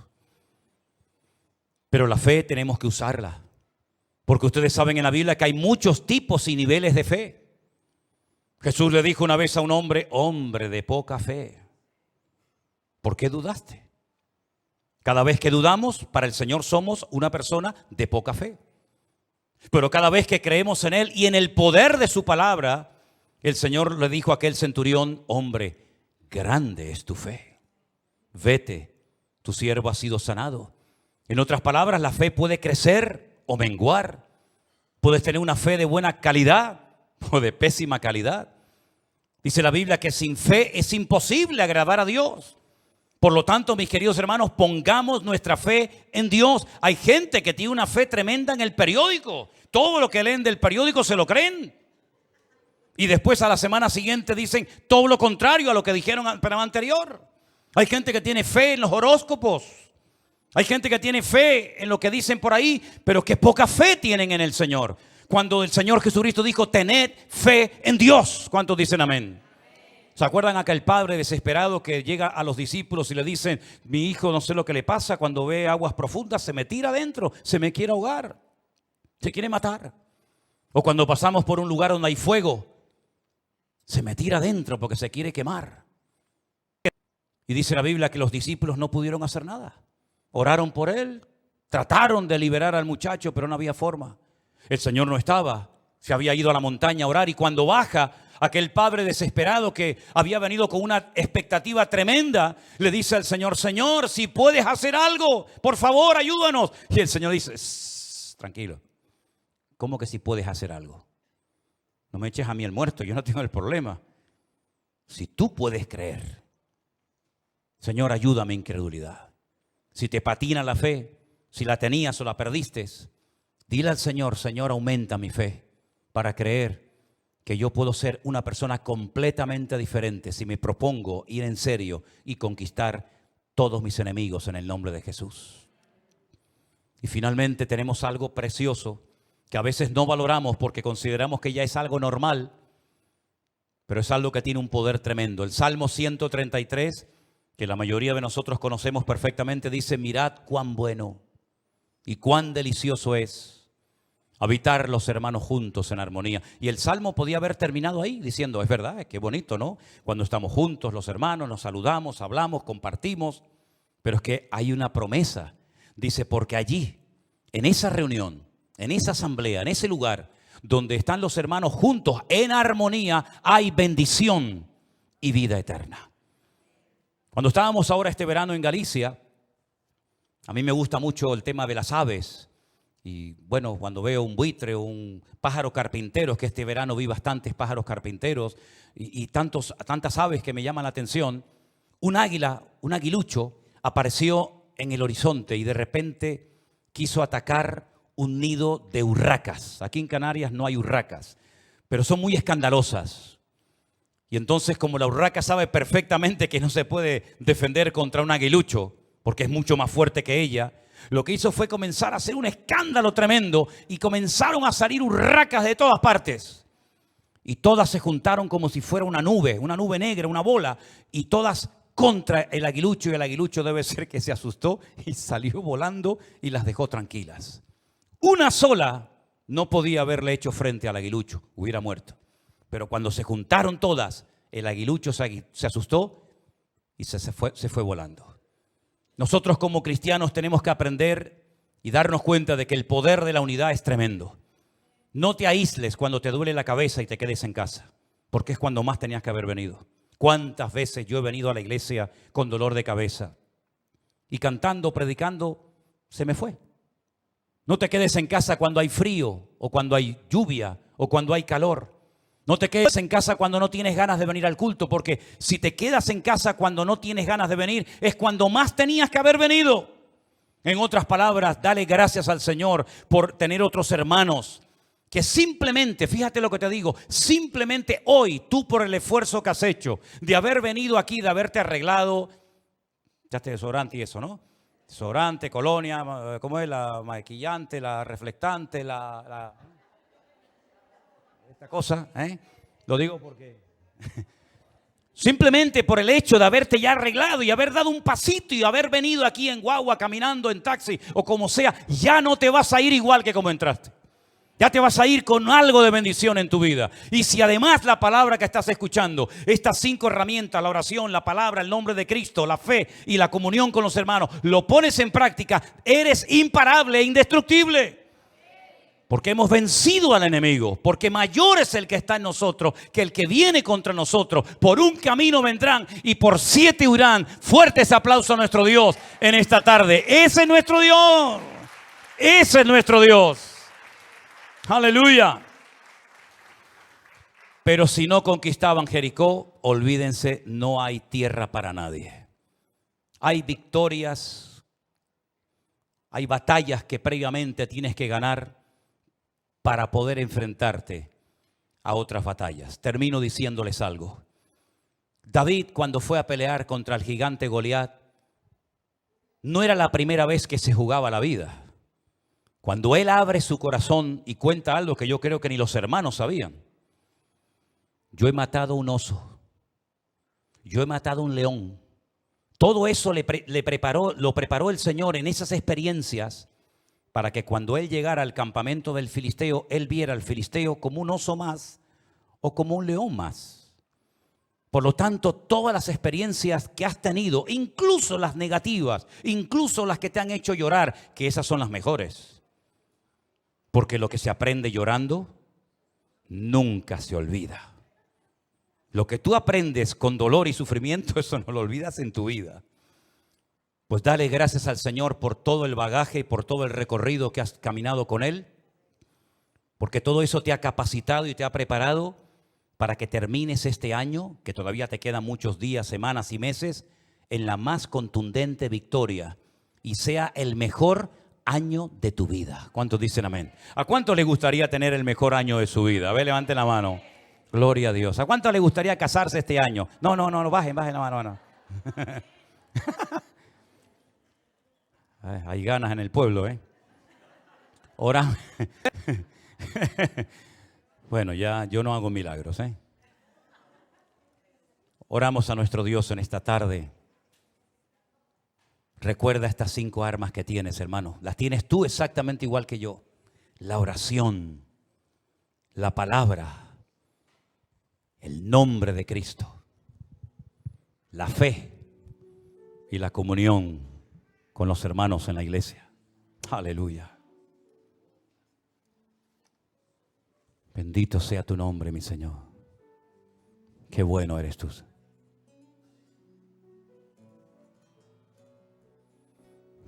Pero la fe tenemos que usarla. Porque ustedes saben en la Biblia que hay muchos tipos y niveles de fe. Jesús le dijo una vez a un hombre: hombre de poca fe, ¿por qué dudaste? Cada vez que dudamos, para el Señor somos una persona de poca fe. Pero cada vez que creemos en Él y en el poder de su palabra, el Señor le dijo a aquel centurión: hombre, grande es tu fe. Vete, tu siervo ha sido sanado. En otras palabras, la fe puede crecer o menguar. Puedes tener una fe de buena calidad o de pésima calidad. Dice la Biblia que sin fe es imposible agradar a Dios. Por lo tanto, mis queridos hermanos, pongamos nuestra fe en Dios. Hay gente que tiene una fe tremenda en el periódico. Todo lo que leen del periódico se lo creen. Y después a la semana siguiente dicen todo lo contrario a lo que dijeron al programa anterior. Hay gente que tiene fe en los horóscopos. Hay gente que tiene fe en lo que dicen por ahí, pero que poca fe tienen en el Señor. Cuando el Señor Jesucristo dijo: tened fe en Dios. ¿Cuántos dicen amén? ¿Se acuerdan aquel padre desesperado que llega a los discípulos y le dicen: mi hijo no sé lo que le pasa, cuando ve aguas profundas se me tira adentro, se me quiere ahogar, se quiere matar? O cuando pasamos por un lugar donde hay fuego, se me tira adentro porque se quiere quemar. Y dice la Biblia que los discípulos no pudieron hacer nada. Oraron por él, trataron de liberar al muchacho, pero no había forma. El Señor no estaba, se había ido a la montaña a orar, y cuando baja Aquel padre desesperado que había venido con una expectativa tremenda, le dice al Señor, Señor, si puedes hacer algo, por favor, ayúdanos. Y el Señor dice, tranquilo, ¿cómo que si puedes hacer algo? No me eches a mí el muerto, yo no tengo el problema. Si tú puedes creer, Señor, ayúdame en incredulidad. Si te patina la fe, si la tenías o la perdiste, dile al Señor, Señor, aumenta mi fe para creer que yo puedo ser una persona completamente diferente si me propongo ir en serio y conquistar todos mis enemigos en el nombre de Jesús. Y finalmente tenemos algo precioso que a veces no valoramos porque consideramos que ya es algo normal, pero es algo que tiene un poder tremendo. El Salmo 133, que la mayoría de nosotros conocemos perfectamente, dice, mirad cuán bueno y cuán delicioso es habitar los hermanos juntos en armonía. Y el Salmo podía haber terminado ahí diciendo, es verdad, qué bonito, ¿no? Cuando estamos juntos los hermanos, nos saludamos, hablamos, compartimos. Pero es que hay una promesa. Dice, porque allí, en esa reunión, en esa asamblea, en ese lugar donde están los hermanos juntos en armonía, hay bendición y vida eterna. Cuando estábamos ahora este verano en Galicia, a mí me gusta mucho el tema de las aves. Y bueno, cuando veo un buitre o un pájaro carpintero, que este verano vi bastantes pájaros carpinteros y tantas aves que me llaman la atención, un águila, un aguilucho, apareció en el horizonte y de repente quiso atacar un nido de urracas. Aquí en Canarias no hay urracas, pero son muy escandalosas. Y entonces, como la urraca sabe perfectamente que no se puede defender contra un aguilucho, porque es mucho más fuerte que ella, lo que hizo fue comenzar a hacer un escándalo tremendo y comenzaron a salir urracas de todas partes. Y todas se juntaron como si fuera una nube negra, una bola, y todas contra el aguilucho, y el aguilucho debe ser que se asustó y salió volando y las dejó tranquilas. Una sola no podía haberle hecho frente al aguilucho, hubiera muerto. Pero cuando se juntaron todas, el aguilucho se asustó y se fue volando. Nosotros como cristianos tenemos que aprender y darnos cuenta de que el poder de la unidad es tremendo. No te aísles cuando te duele la cabeza y te quedes en casa, porque es cuando más tenías que haber venido. ¿Cuántas veces yo he venido a la iglesia con dolor de cabeza? Y cantando, predicando, se me fue. No te quedes en casa cuando hay frío, o cuando hay lluvia, o cuando hay calor. No te quedes en casa cuando no tienes ganas de venir al culto, porque si te quedas en casa cuando no tienes ganas de venir, es cuando más tenías que haber venido. En otras palabras, dale gracias al Señor por tener otros hermanos que simplemente, fíjate lo que te digo, simplemente hoy, tú por el esfuerzo que has hecho de haber venido aquí, de haberte arreglado, ya te desodorante y eso, ¿no? Desodorante, colonia, ¿cómo es? La maquillante, la reflectante, esta cosa, Lo digo porque simplemente por el hecho de haberte ya arreglado y haber dado un pasito y haber venido aquí en guagua, caminando en taxi o como sea, ya no te vas a ir igual que como entraste. Ya te vas a ir con algo de bendición en tu vida. Y si además la palabra que estás escuchando, estas 5 herramientas, la oración, la palabra, el nombre de Cristo, la fe y la comunión con los hermanos, lo pones en práctica, eres imparable e indestructible. Porque hemos vencido al enemigo, porque mayor es el que está en nosotros que el que viene contra nosotros. Por un camino vendrán y por 7 huirán. Fuerte ese aplauso a nuestro Dios en esta tarde. Ese es nuestro Dios. Ese es nuestro Dios. Aleluya. Pero si no conquistaban Jericó, olvídense, no hay tierra para nadie. Hay victorias, hay batallas que previamente tienes que ganar para poder enfrentarte a otras batallas. Termino diciéndoles algo. David, cuando fue a pelear contra el gigante Goliat, no era la primera vez que se jugaba la vida. Cuando él abre su corazón y cuenta algo que yo creo que ni los hermanos sabían. Yo he matado un oso. Yo he matado un león. Todo eso lo preparó el Señor en esas experiencias para que cuando él llegara al campamento del filisteo, él viera al filisteo como un oso más o como un león más. Por lo tanto, todas las experiencias que has tenido, incluso las negativas, incluso las que te han hecho llorar, que esas son las mejores. Porque lo que se aprende llorando nunca se olvida. Lo que tú aprendes con dolor y sufrimiento, eso no lo olvidas en tu vida. Pues dale gracias al Señor por todo el bagaje y por todo el recorrido que has caminado con Él, porque todo eso te ha capacitado y te ha preparado para que termines este año, que todavía te quedan muchos días, semanas y meses, en la más contundente victoria y sea el mejor año de tu vida. ¿Cuántos dicen amén? ¿A cuánto le gustaría tener el mejor año de su vida? A ver, levanten la mano. Gloria a Dios. ¿A cuánto le gustaría casarse este año? No, bajen la mano. Hay ganas en el pueblo, ¿eh? Ahora, bueno, ya yo no hago milagros, ¿eh? Oramos a nuestro Dios en esta tarde. Recuerda estas 5 armas que tienes, hermano. Las tienes tú exactamente igual que yo. La oración, la palabra, el nombre de Cristo, la fe y la comunión con los hermanos en la iglesia. Aleluya. Bendito sea tu nombre, mi Señor. Qué bueno eres tú.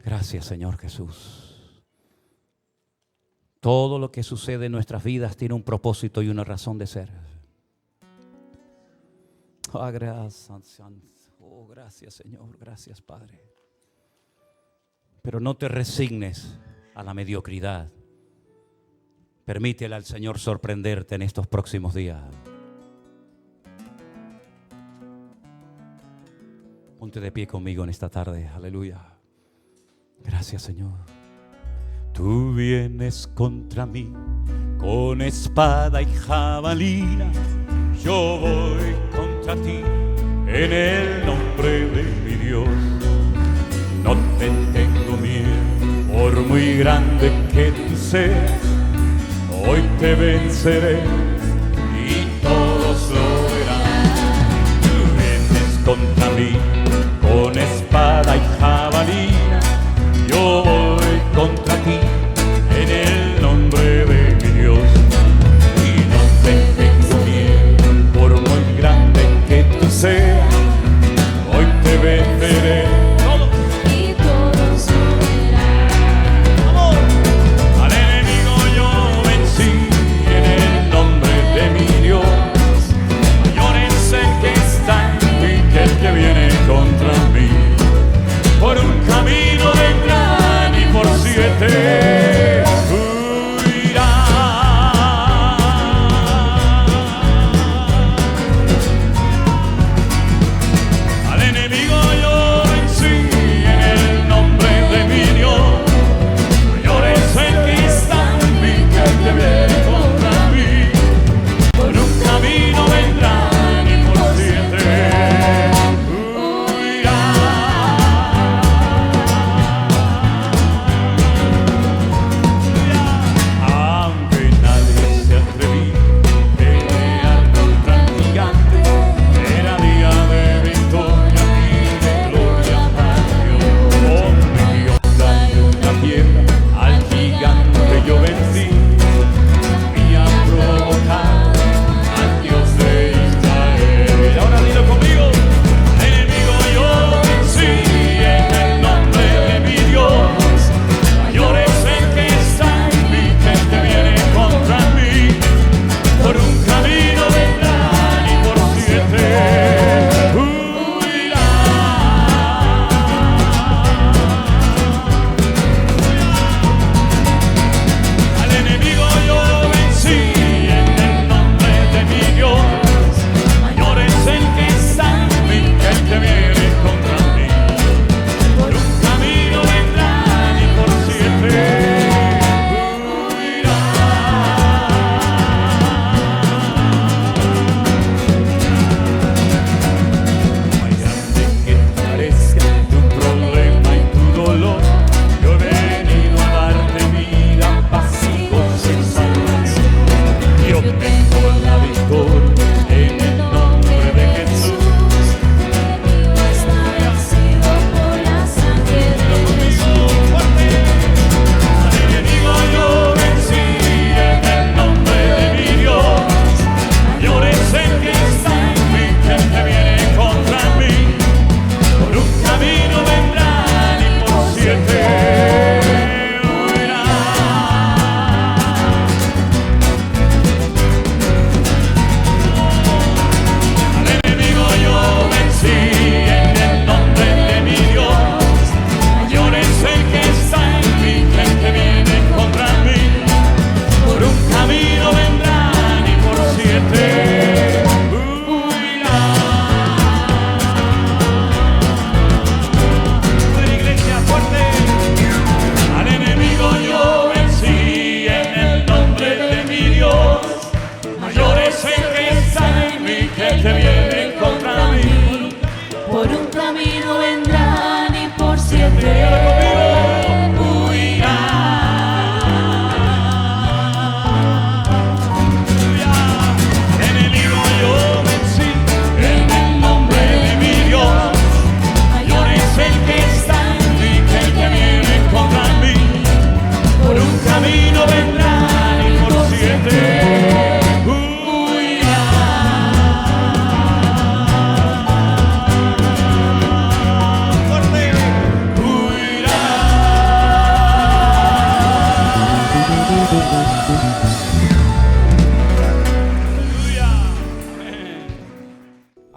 Gracias, Señor Jesús. Todo lo que sucede en nuestras vidas tiene un propósito y una razón de ser. Oh, gracias, Señor. Gracias, Padre. Pero no te resignes a la mediocridad. Permítele al Señor sorprenderte en estos próximos días. Ponte de pie conmigo en esta tarde. Aleluya. Gracias, Señor. Tú vienes contra mí con espada y jabalina. Yo voy contra ti en el nombre de mi Dios. No te tengo miedo, por muy grande que tú seas. Hoy te venceré y todos lo verán. Tú vienes contra mí con espada y jabalina. Yo voy contra ti en el nombre de mi Dios. Y no te tengo miedo, por muy grande que tú seas. Hoy te venceré. Y todos lo verán. Al enemigo yo vencí en el nombre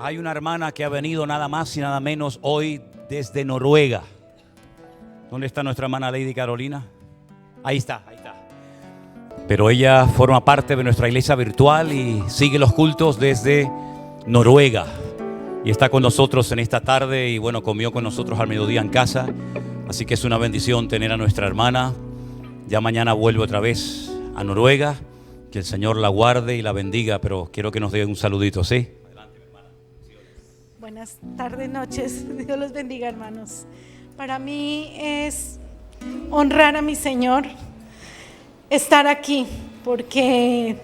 Hay una hermana que ha venido nada más y nada menos hoy desde Noruega. ¿Dónde está nuestra hermana Lady Carolina? Ahí está, ahí está. Pero ella forma parte de nuestra iglesia virtual y sigue los cultos desde Noruega. Y está con nosotros en esta tarde y bueno, comió con nosotros al mediodía en casa. Así que es una bendición tener a nuestra hermana. Ya mañana vuelve otra vez a Noruega. Que el Señor la guarde y la bendiga, pero quiero que nos dé un saludito, ¿sí? Adelante, mi hermana. Buenas tardes, noches. Dios los bendiga, hermanos. Para mí es honrar a mi Señor estar aquí, porque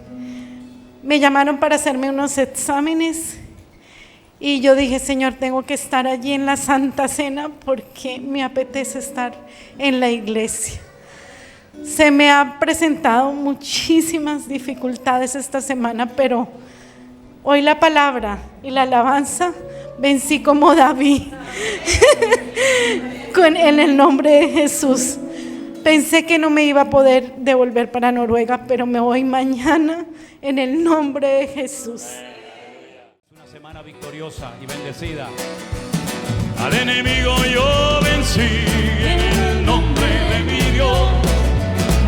me llamaron para hacerme unos exámenes y yo dije, Señor, tengo que estar allí en la Santa Cena porque me apetece estar en la iglesia. Se me han presentado muchísimas dificultades esta semana, pero hoy la palabra y la alabanza vencí como David en el nombre de Jesús. Pensé que no me iba a poder devolver para Noruega, pero me voy mañana en el nombre de Jesús. Una semana victoriosa y bendecida. Al enemigo yo vencí en el nombre de mi Dios.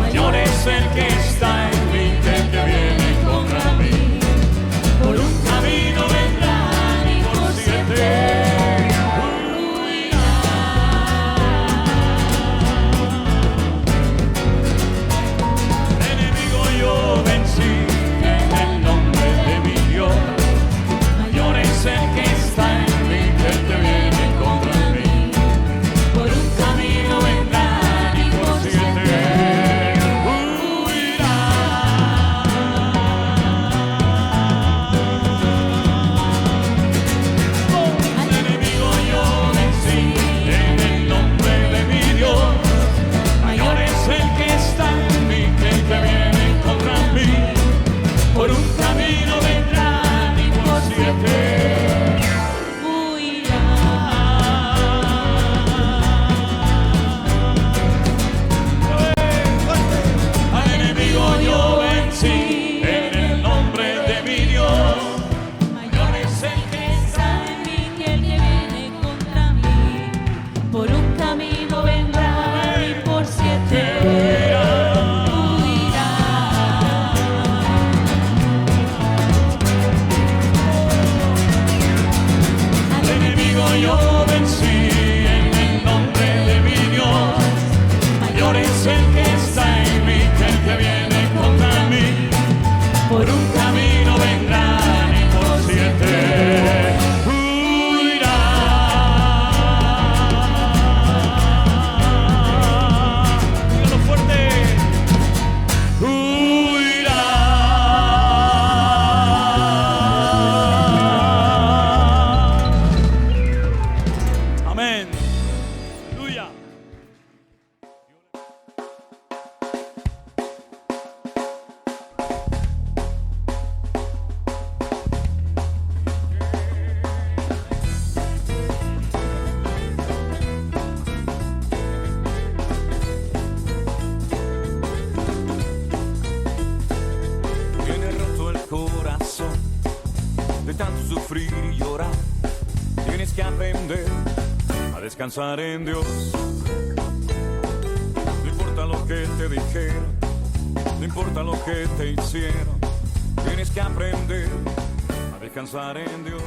Mayor es el que está en mí que el que viene contra mí. Por un camino vendrán y por 7 descansar en Dios. No importa lo que te dijeron, no importa lo que te hicieron, tienes que aprender a descansar en Dios.